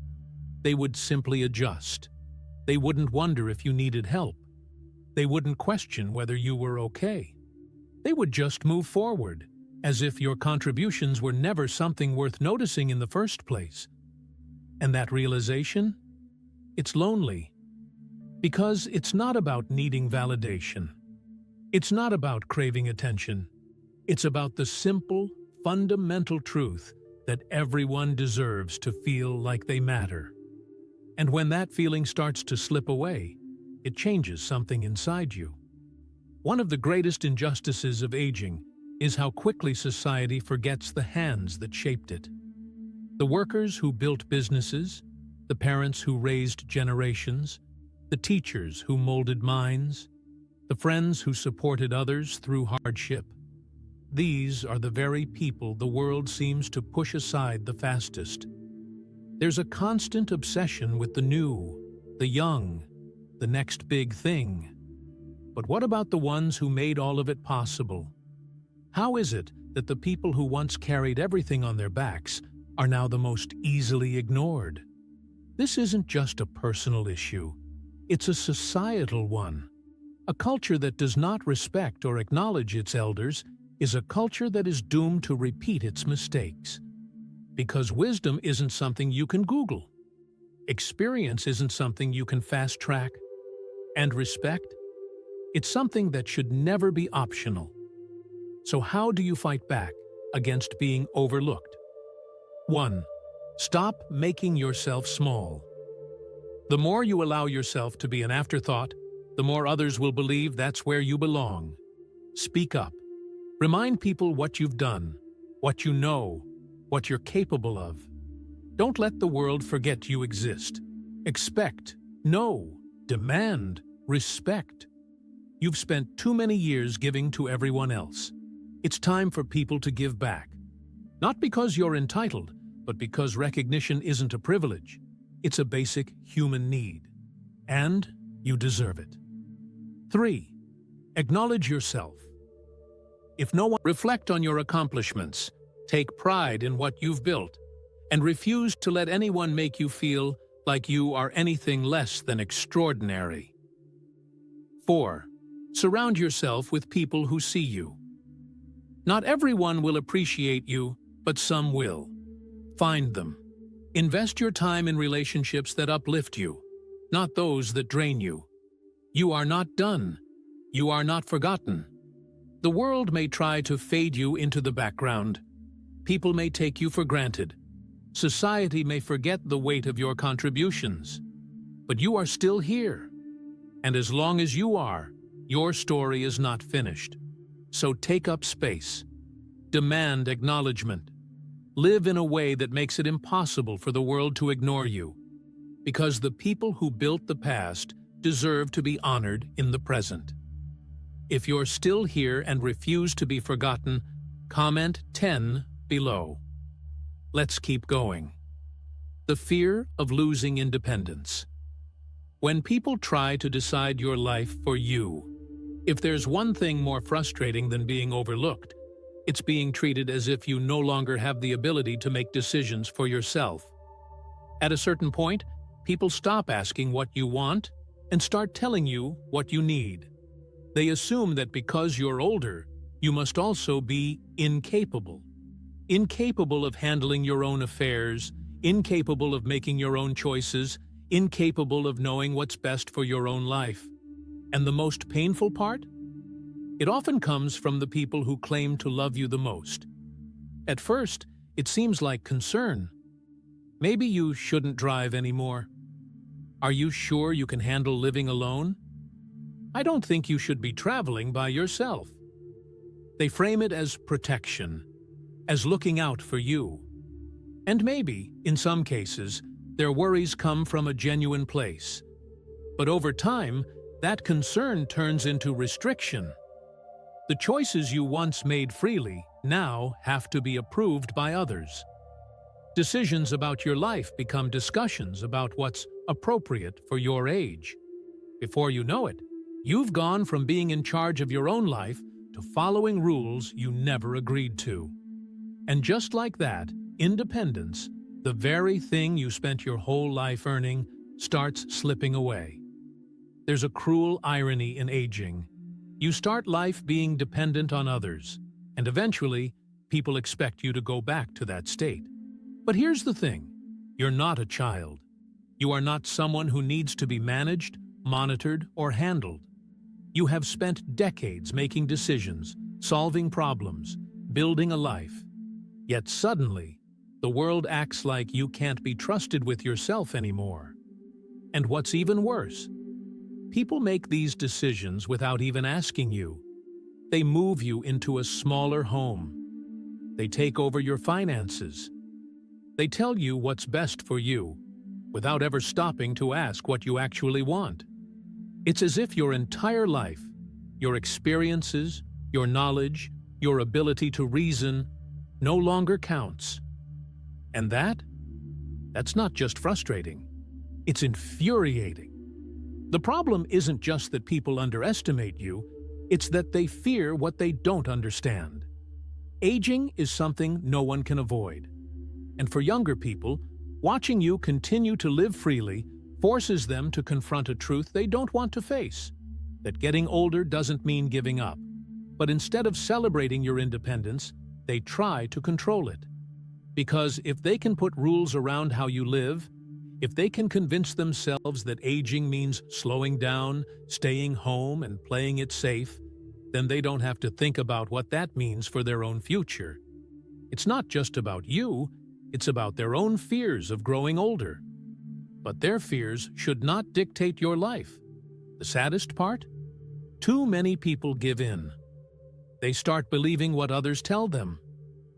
They would simply adjust. They wouldn't wonder if you needed help. They wouldn't question whether you were okay. They would just move forward, as if your contributions were never something worth noticing in the first place. And that realization? It's lonely. Because it's not about needing validation. It's not about craving attention. It's about the simple, fundamental truth that everyone deserves to feel like they matter. And when that feeling starts to slip away, it changes something inside you. One of the greatest injustices of aging is how quickly society forgets the hands that shaped it. The workers who built businesses, the parents who raised generations, the teachers who molded minds, the friends who supported others through hardship. These are the very people the world seems to push aside the fastest. There's a constant obsession with the new, the young, the next big thing. But what about the ones who made all of it possible? How is it that the people who once carried everything on their backs are now the most easily ignored? This isn't just a personal issue. It's a societal one. A culture that does not respect or acknowledge its elders is a culture that is doomed to repeat its mistakes. Because wisdom isn't something you can Google. Experience isn't something you can fast-track. And respect? It's something that should never be optional. So how do you fight back against being overlooked? 1. Stop making yourself small. The more you allow yourself to be an afterthought, the more others will believe that's where you belong. Speak up. Remind people what you've done, what you know, what you're capable of. Don't let the world forget you exist. Expect, know, demand, respect. You've spent too many years giving to everyone else. It's time for people to give back. Not because you're entitled, but because recognition isn't a privilege. It's a basic human need. And you deserve it. 3. Acknowledge yourself. If no one, reflect on your accomplishments, take pride in what you've built, and refuse to let anyone make you feel like you are anything less than extraordinary. 4. Surround yourself with people who see you. Not everyone will appreciate you, but some will. Find them. Invest your time in relationships that uplift you, not those that drain you. You are not done. You are not forgotten. The world may try to fade you into the background. People may take you for granted. Society may forget the weight of your contributions. But you are still here. And as long as you are, your story is not finished. So take up space. Demand acknowledgement. Live in a way that makes it impossible for the world to ignore you. Because the people who built the past deserve to be honored in the present. If you're still here and refuse to be forgotten, comment 10 below. Let's keep going. The fear of losing independence. When people try to decide your life for you, if there's one thing more frustrating than being overlooked, It's being treated as if you no longer have the ability to make decisions for yourself. At a certain point, people stop asking what you want and start telling you what you need. They assume that because you're older, you must also be incapable. Incapable of handling your own affairs, incapable of making your own choices, incapable of knowing what's best for your own life. And the most painful part? It often comes from the people who claim to love you the most. At first, it seems like concern. Maybe you shouldn't drive anymore. Are you sure you can handle living alone? I don't think you should be traveling by yourself. They frame it as protection, as looking out for you. And maybe, in some cases, their worries come from a genuine place. But over time, that concern turns into restriction. The choices you once made freely now have to be approved by others. Decisions about your life become discussions about what's appropriate for your age. Before you know it, you've gone from being in charge of your own life to following rules you never agreed to. And just like that, independence, the very thing you spent your whole life earning, starts slipping away. There's a cruel irony in aging. You start life being dependent on others, and eventually, people expect you to go back to that state. But here's the thing, you're not a child. You are not someone who needs to be managed, monitored, or handled. You have spent decades making decisions, solving problems, building a life. Yet suddenly, the world acts like you can't be trusted with yourself anymore. And what's even worse, people make these decisions without even asking you. They move you into a smaller home. They take over your finances. They tell you what's best for you, without ever stopping to ask what you actually want. It's as if your entire life, your experiences, your knowledge, your ability to reason, no longer counts. And that's not just frustrating. It's infuriating. The problem isn't just that people underestimate you, it's that they fear what they don't understand. Aging is something no one can avoid. And for younger people, watching you continue to live freely forces them to confront a truth they don't want to face, that getting older doesn't mean giving up. But instead of celebrating your independence, they try to control it. Because if they can put rules around how you live, if they can convince themselves that aging means slowing down, staying home, and playing it safe, then they don't have to think about what that means for their own future. It's not just about you, it's about their own fears of growing older. But their fears should not dictate your life. The saddest part? Too many people give in. They start believing what others tell them,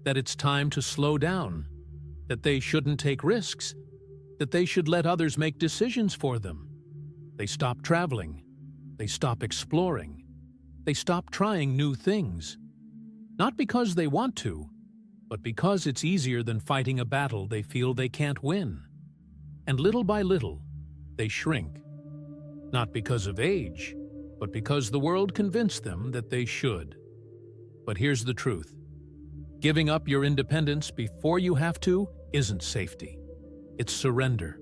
that it's time to slow down, that they shouldn't take risks, that they should let others make decisions for them. They stop traveling. They stop exploring. They stop trying new things. Not because they want to, but because it's easier than fighting a battle they feel they can't win. And little by little, they shrink. Not because of age, but because the world convinced them that they should. But here's the truth. Giving up your independence before you have to isn't safety. It's surrender.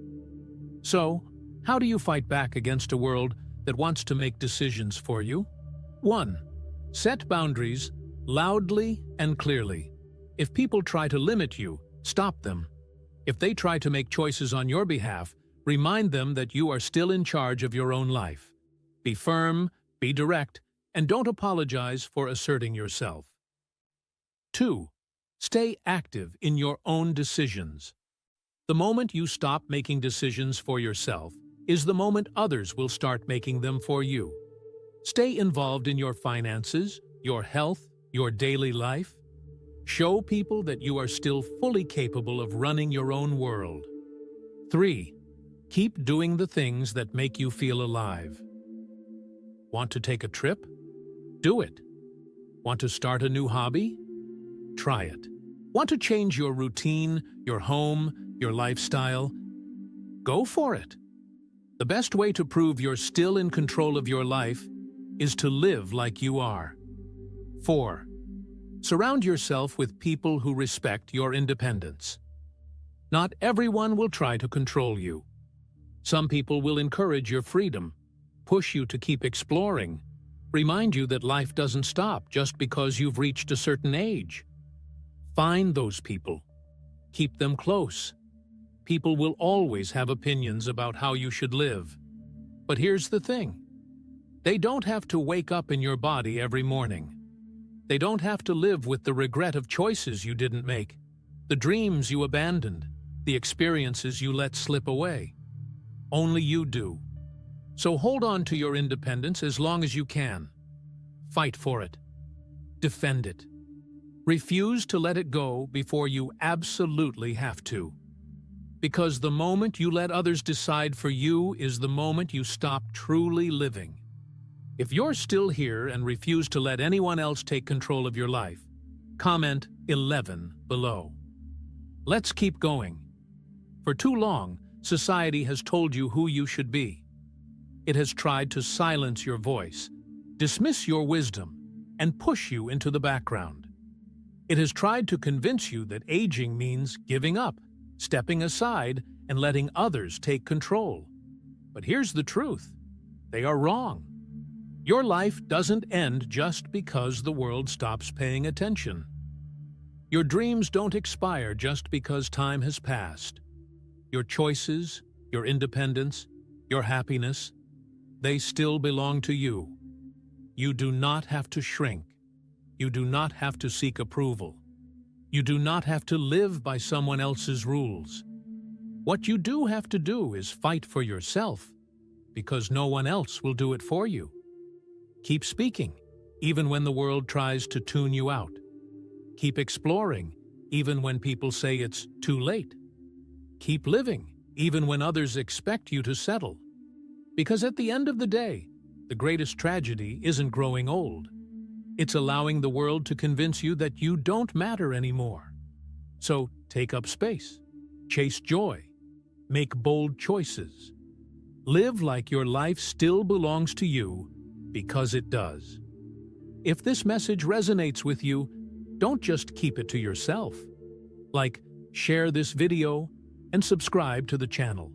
So, how do you fight back against a world that wants to make decisions for you? 1. Set boundaries loudly and clearly. If people try to limit you, stop them. If they try to make choices on your behalf, remind them that you are still in charge of your own life. Be firm, be direct, and don't apologize for asserting yourself. 2. Stay active in your own decisions. The moment you stop making decisions for yourself is the moment others will start making them for you. Stay involved in your finances, your health, your daily life. Show people that you are still fully capable of running your own world. 3. Keep doing the things that make you feel alive. Want to take a trip? Do it. Want to start a new hobby? Try it. Want to change your routine, your home, your lifestyle? Go for it. The best way to prove you're still in control of your life is to live like you are. 4. Surround yourself with people who respect your independence. Not everyone will try to control you. Some people will encourage your freedom, push you to keep exploring, remind you that life doesn't stop just because you've reached a certain age. Find those people. Keep them close. People will always have opinions about how you should live. But here's the thing. They don't have to wake up in your body every morning. They don't have to live with the regret of choices you didn't make, the dreams you abandoned, the experiences you let slip away. Only you do. So hold on to your independence as long as you can. Fight for it. Defend it. Refuse to let it go before you absolutely have to. Because the moment you let others decide for you is the moment you stop truly living. If you're still here and refuse to let anyone else take control of your life, comment 11 below. Let's keep going. For too long, society has told you who you should be. It has tried to silence your voice, dismiss your wisdom, and push you into the background. It has tried to convince you that aging means giving up, stepping aside, and letting others take control. But here's the truth. They are wrong. Your life doesn't end just because the world stops paying attention. Your dreams don't expire just because time has passed. Your choices, your independence, your happiness, they still belong to you. You do not have to shrink. You do not have to seek approval. You do not have to live by someone else's rules. What you do have to do is fight for yourself, because no one else will do it for you. Keep speaking, even when the world tries to tune you out. Keep exploring, even when people say it's too late. Keep living, even when others expect you to settle. Because at the end of the day, the greatest tragedy isn't growing old. It's allowing the world to convince you that you don't matter anymore. So take up space, chase joy, make bold choices. Live like your life still belongs to you, because it does. If this message resonates with you, don't just keep it to yourself. Like, share this video and subscribe to the channel.